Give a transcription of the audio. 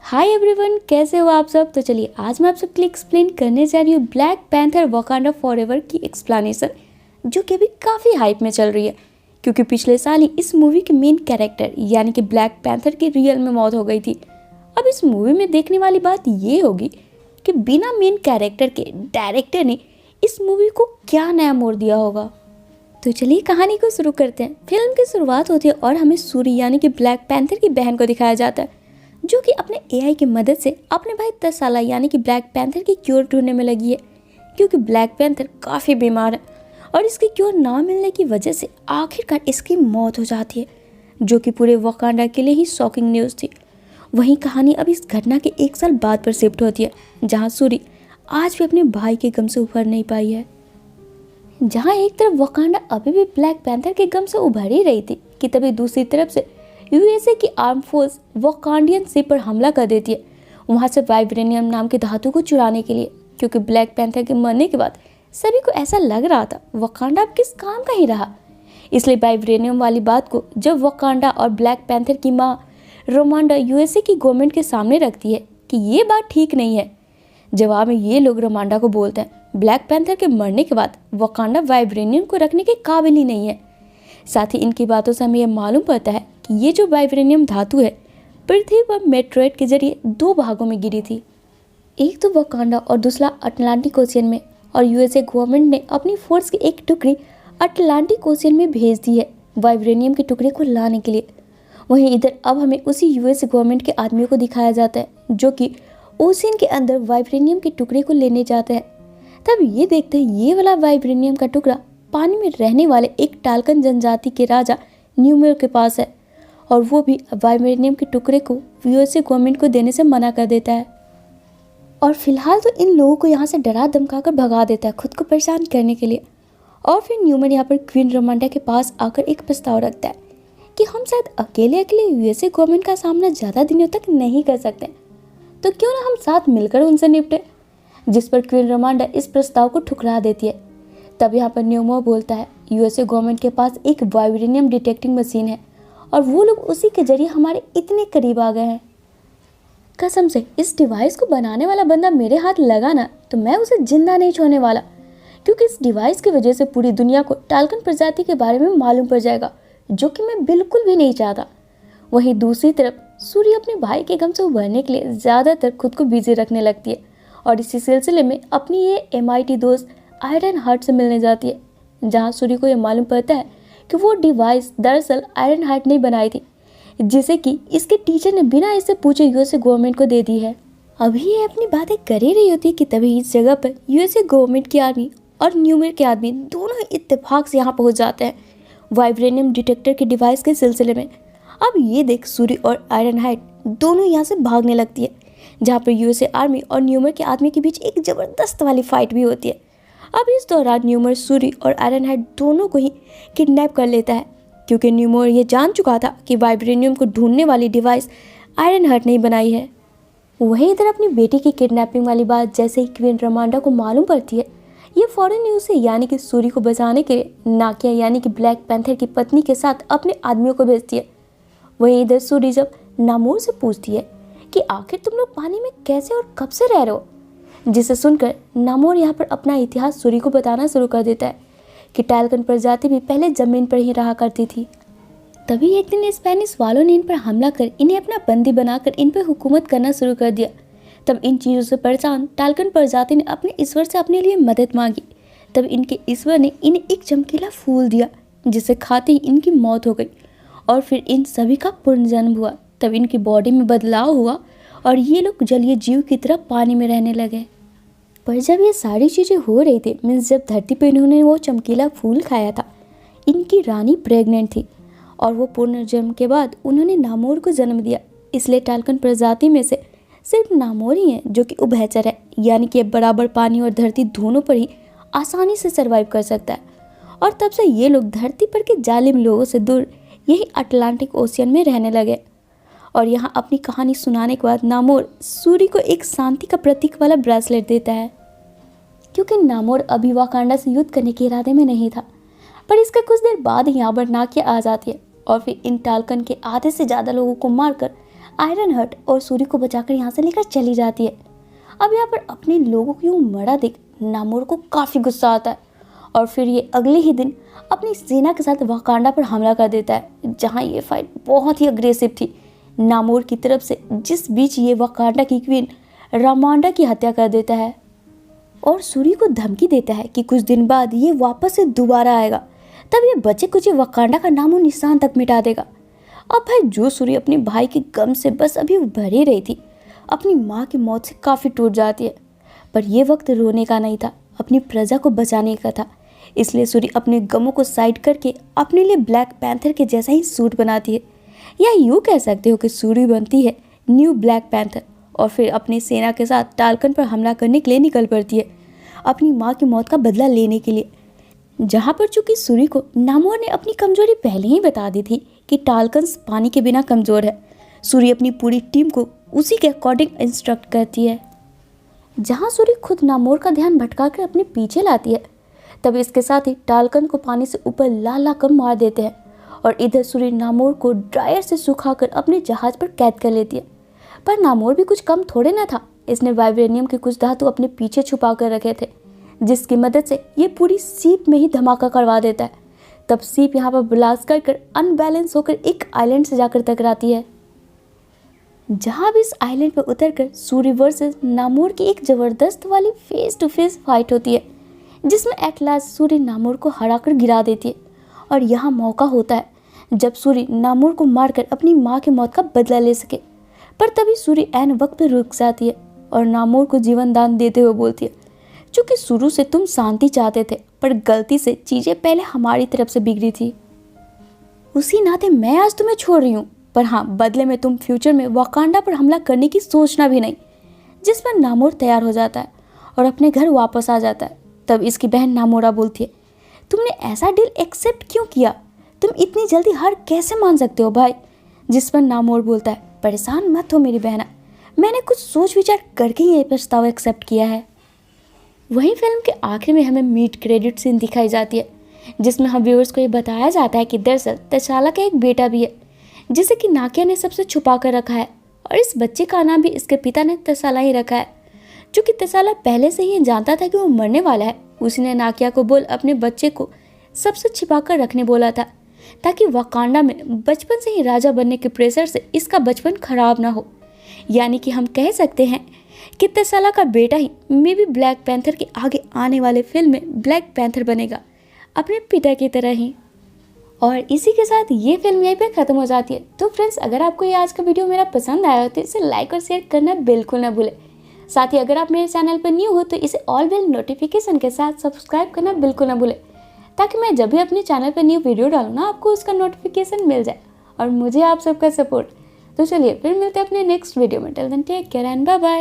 Hi everyone, कैसे हो आप सब। तो चलिए आज मैं आप सबके लिए एक्सप्लेन करने जा रही हूँ ब्लैक पैंथर वकांडा फॉरएवर की एक्सप्लेनेशन, जो कि अभी काफ़ी हाइप में चल रही है क्योंकि पिछले साल ही इस मूवी के मेन कैरेक्टर यानी कि ब्लैक पैंथर की रियल में मौत हो गई थी। अब इस मूवी में देखने वाली बात ये होगी कि बिना मेन कैरेक्टर के डायरेक्टर ने इस मूवी को क्या नया मोड़ दिया होगा। तो चलिए कहानी को शुरू करते हैं। फिल्म की शुरुआत होती है और हमें सूरी यानी कि ब्लैक पैंथर की बहन को दिखाया जाता है, जो कि अपने एआई की मदद से अपने भाई तसाला यानी कि ब्लैक पैंथर की क्योर ढूंढने में लगी है, क्योंकि ब्लैक पैंथर काफ़ी बीमार है और इसकी क्योर ना मिलने की वजह से आखिरकार इसकी मौत हो जाती है, जो कि पूरे वकांडा के लिए ही शॉकिंग न्यूज़ थी। वहीं कहानी अब इस घटना के 1 साल बाद पर शिफ्ट होती है, जहाँ सूरी आज भी अपने भाई के गम से उभर नहीं पाई है। जहाँ एक तरफ वकांडा अभी भी ब्लैक पैंथर के गम से उभर ही रही थी कि तभी दूसरी तरफ से यूएसए की आर्म फोर्स वकांडियन शिप पर हमला कर देती है, वहाँ से वाइब्रेनियम नाम के धातु को चुराने के लिए, क्योंकि ब्लैक पैंथर के मरने के बाद सभी को ऐसा लग रहा था वकांडा अब किस काम का ही रहा। इसलिए वाइब्रेनियम वाली बात को जब वकांडा और ब्लैक पैंथर की माँ रोमांडा यूएसए की गवर्नमेंट के सामने रखती है कि ये बात ठीक नहीं है, जवाब में ये लोग रोमांडा को बोलते हैं ब्लैक पैंथर के मरने के बाद वकांडा वाइब्रेनियम को रखने के काबिल ही नहीं है। साथ ही इनकी बातों से हमें यह मालूम पड़ता है कि ये जो वाइब्रेनियम धातु है पृथ्वी पर मेट्रोइड के जरिए 2 भागों में गिरी थी, एक तो वकांडा और दूसरा अटलांटिक ओशियन में, और यूएसए गवर्नमेंट ने अपनी फोर्स की एक टुकड़ी अटलांटिक ओशियन में भेज दी है वाइब्रेनियम के टुकड़े को लाने के लिए। वहीं इधर अब हमें उसी यूएस गवर्नमेंट के आदमियों को दिखाया जाता है जो कि ओशियन के अंदर वाइब्रेनियम के टुकड़े को लेने जाते हैं। तब ये देखते हैं ये वाला वाइब्रेनियम का टुकड़ा पानी में रहने वाले एक टाल्कन जनजाति के राजा न्यूमेर के पास है, और वो भी वाइब्रेनियम के टुकड़े को यूएसए गवर्नमेंट को देने से मना कर देता है। और फिलहाल तो इन लोगों को यहाँ से डरा धमका कर भगा देता है खुद को परेशान करने के लिए। और फिर न्यूमेर यहाँ पर क्वीन रोमांडा के पास आकर एक प्रस्ताव रखता है कि हम शायद अकेले अकेले यूएसए गवर्नमेंट का सामना ज़्यादा दिनों तक नहीं कर सकते, तो क्यों ना हम साथ मिलकर उनसे निपटे, जिस पर क्वीन रोमांडा इस प्रस्ताव को ठुकरा देती है। तब यहाँ पर न्यूमेर बोलता है यूएसए गवर्नमेंट के पास एक वाइब्रेनियम डिटेक्टिंग मशीन है और वो लोग उसी के जरिए हमारे इतने करीब आ गए हैं। कसम से इस डिवाइस को बनाने वाला बंदा मेरे हाथ लगा ना तो मैं उसे जिंदा नहीं छोड़ने वाला, क्योंकि इस डिवाइस की वजह से पूरी दुनिया को टाल्कन प्रजाति के बारे में मालूम पड़ जाएगा, जो कि मैं बिल्कुल भी नहीं चाहता। वहीं दूसरी तरफ सूर्य अपने भाई के गम से उभरने के लिए ज़्यादातर खुद को बिजी रखने लगती है और इसी सिलसिले में अपनी ये MIT दोस्त आयरन हार्ट से मिलने जाती है, जहाँ सूर्य को यह मालूम पड़ता है कि वो डिवाइस दरअसल आयरन हार्ट ने बनाई थी, जिसे कि इसके टीचर ने बिना इसे पूछे यूएसए गवर्नमेंट को दे दी है। अभी ये अपनी बातें कर ही रही होती है कि तभी इस जगह पर यूएसए गवर्नमेंट की आर्मी और न्यूमेर के आदमी दोनों इत्तेफाक से यहाँ पहुँच जाते हैं वाइब्रेनियम डिटेक्टर के डिवाइस के सिलसिले में। अब ये देख सूर्य और आयरन हार्ट दोनों यहाँ से भागने लगती है, जहाँ पर यूएसए आर्मी और न्यूमेर के आदमी के बीच एक ज़बरदस्त वाली फाइट भी होती है। अब इस दौरान न्यूमेर सूरी और आयरन हार्ट दोनों को ही किडनैप कर लेता है, क्योंकि न्यूमेर ये जान चुका था कि वाइब्रेनियम को ढूंढने वाली डिवाइस आयरन हार्ट ने बनाई है। वहीं इधर अपनी बेटी की किडनैपिंग वाली बात जैसे ही क्वीन रोमांडा को मालूम पड़ती है, ये फौरन न्यूज़ से यानी कि सूरी को बचाने के लिए नाकिया यानी कि ब्लैक पैंथर की पत्नी के साथ अपने आदमियों को भेजती है। वहीं इधर सूरी जब नामोर से पूछती है कि आखिर तुम लोग पानी में कैसे और कब से रह रहे हो, जिसे सुनकर नामोर यहाँ पर अपना इतिहास सूरी को बताना शुरू कर देता है कि टाल्कन प्रजाति भी पहले ज़मीन पर ही रहा करती थी। तभी एक दिन स्पेनिश वालों ने इन पर हमला कर इन्हें अपना बंदी बनाकर इन पर हुकूमत करना शुरू कर दिया। तब इन चीज़ों से परेशान टाल्कन प्रजाति ने अपने ईश्वर से अपने लिए मदद मांगी। तब इनके ईश्वर ने इन्हें एक चमकीला फूल दिया, जिसे खाते ही इनकी मौत हो गई और फिर इन सभी का पुनर्जन्म हुआ। तब इनकी बॉडी में बदलाव हुआ और ये लोग जलीय जीव की तरह पानी में रहने लगे। पर जब ये सारी चीज़ें हो रही थी, मीन्स जब धरती पर इन्होंने वो चमकीला फूल खाया था, इनकी रानी प्रेग्नेंट थी और वो पुनर्जन्म के बाद उन्होंने नामोर को जन्म दिया। इसलिए टाल्कन प्रजाति में से सिर्फ नामोर ही है जो कि उभयचर है, यानी कि बराबर पानी और धरती दोनों पर ही आसानी से सर्वाइव कर सकता है। और तब से ये लोग धरती पर के जालिम लोगों से दूर यही अटलांटिक ओशियन में रहने लगे। और यहाँ अपनी कहानी सुनाने के बाद नामोर सूरी को एक शांति का प्रतीक वाला ब्रेसलेट देता है, क्योंकि नामोर अभी वाकांडा से युद्ध करने के इरादे में नहीं था। पर इसके कुछ देर बाद ही यहाँ पर नाकिया आ जाती है और फिर इन टाल्कन के आधे से ज़्यादा लोगों को मारकर आयरन हर्ट और सूरी को बचाकर यहाँ से लेकर चली जाती है। अब यहाँ पर अपने लोगों को यूँ मरा देख नामोर को काफ़ी गुस्सा आता है और फिर ये अगले ही दिन अपनी सेना के साथ वाकांडा पर हमला कर देता है, जहाँ ये फाइट बहुत ही अग्रेसिव थी नामोर की तरफ से, जिस बीच ये वाकांडा की क्वीन रामांडा की हत्या कर देता है और सूरी को धमकी देता है कि कुछ दिन बाद ये वापस से दोबारा आएगा, तब ये बचे कुछ वाकांडा का नामो निशान तक मिटा देगा। अब भाई जो सूरी अपने भाई के गम से बस अभी भरी रही थी, अपनी माँ की मौत से काफ़ी टूट जाती है, पर यह वक्त रोने का नहीं था, अपनी प्रजा को बचाने का था। इसलिए सूरी अपने गमों को साइड करके अपने लिए ब्लैक पैंथर के जैसा ही सूट बनाती है, या यूँ कह सकते हो कि सूरी बनती है न्यू ब्लैक पैंथर और फिर अपनी सेना के साथ टाल्कन पर हमला करने के लिए निकल पड़ती है, अपनी माँ की मौत का बदला लेने के लिए। जहाँ पर चूंकि सूरी को नामोर ने अपनी कमजोरी पहले ही बता दी थी कि टाल्कन्स पानी के बिना कमज़ोर है, सूरी अपनी पूरी टीम को उसी के अकॉर्डिंग इंस्ट्रक्ट करती है। जहाँ सूरी खुद नामोर का ध्यान भटकाकर अपने पीछे लाती है, तब इसके साथ ही टाल्कन को पानी से ऊपर ला कर मार देते हैं और इधर सूरी नामोर को ड्रायर से सुखाकर अपने जहाज पर कैद कर लेती है। पर नामोर भी कुछ कम थोड़े ना था, इसने वाइब्रेनियम के कुछ धातु अपने पीछे छुपा कर रखे थे, जिसकी मदद से ये पूरी सीप में ही धमाका करवा देता है। तब सीप यहाँ पर ब्लास्ट कर अनबैलेंस होकर एक आइलैंड से जाकर टकराती है, जहाँ भी इस आइलैंड पर उतरकर सूरी वर्सेस नामोर की एक ज़बरदस्त वाली फेस टू फेस फाइट होती है, जिसमें एट लास्ट सूरी नामोर को हराकर गिरा देती है। और यहाँ मौका होता है जब सूरी नामोर को मारकर अपनी माँ की मौत का बदला ले सके, पर तभी सूरी ऐन वक्त पर रुक जाती है और नामोर को जीवन दान देते हुए बोलती है, चूँकि शुरू से तुम शांति चाहते थे, पर गलती से चीज़ें पहले हमारी तरफ से बिगड़ी थी, उसी नाते मैं आज तुम्हें छोड़ रही हूँ, पर हाँ बदले में तुम फ्यूचर में वाकांडा पर हमला करने की सोचना भी नहीं। जिस पर नामोर तैयार हो जाता है और अपने घर वापस आ जाता है। तब इसकी बहन नामोरा बोलती है, तुमने ऐसा डील एक्सेप्ट क्यों किया, तुम इतनी जल्दी हार कैसे मान सकते हो भाई। जिस पर नामोर बोलता है, परेशान मत हो मेरी बहना, मैंने कुछ सोच विचार करके ही ये प्रस्ताव एक्सेप्ट किया है। वहीं फिल्म के आखिर में हमें मीट क्रेडिट सीन दिखाई जाती है, जिसमें हम व्यूअर्स को ये बताया जाता है कि दरअसल तशाला का एक बेटा भी है, जिसे कि नाकिया ने सबसे छुपा कर रखा है और इस बच्चे का नाम भी इसके पिता ने तशाला ही रखा है। चूँकि तशाला पहले से ही जानता था कि वो मरने वाला है, उसी ने नाकिया को बोल अपने बच्चे को सबसे छिपा कर रखने बोला था, ताकि वाकांडा में बचपन से ही राजा बनने के प्रेशर से इसका बचपन खराब ना हो। यानी कि हम कह सकते हैं कि तशाला का बेटा ही मे बी ब्लैक पैंथर के आगे आने वाले फिल्म में ब्लैक पैंथर बनेगा, अपने पिता की तरह ही। और इसी के साथ ये फिल्म यहीं पे ख़त्म हो जाती है। तो फ्रेंड्स, अगर आपको ये आज का वीडियो मेरा पसंद आया हो तो इसे लाइक और शेयर करना बिल्कुल ना भूलें। साथ ही अगर आप मेरे चैनल पर न्यू हो तो इसे ऑल बेल नोटिफिकेशन के साथ सब्सक्राइब करना बिल्कुल ना भूलें, ताकि मैं जब भी अपने चैनल पर न्यू वीडियो डालूँ ना, आपको उसका नोटिफिकेशन मिल जाए और मुझे आप सबका सपोर्ट। तो चलिए फिर मिलते हैं अपने नेक्स्ट वीडियो में। Till then take care and bye bye.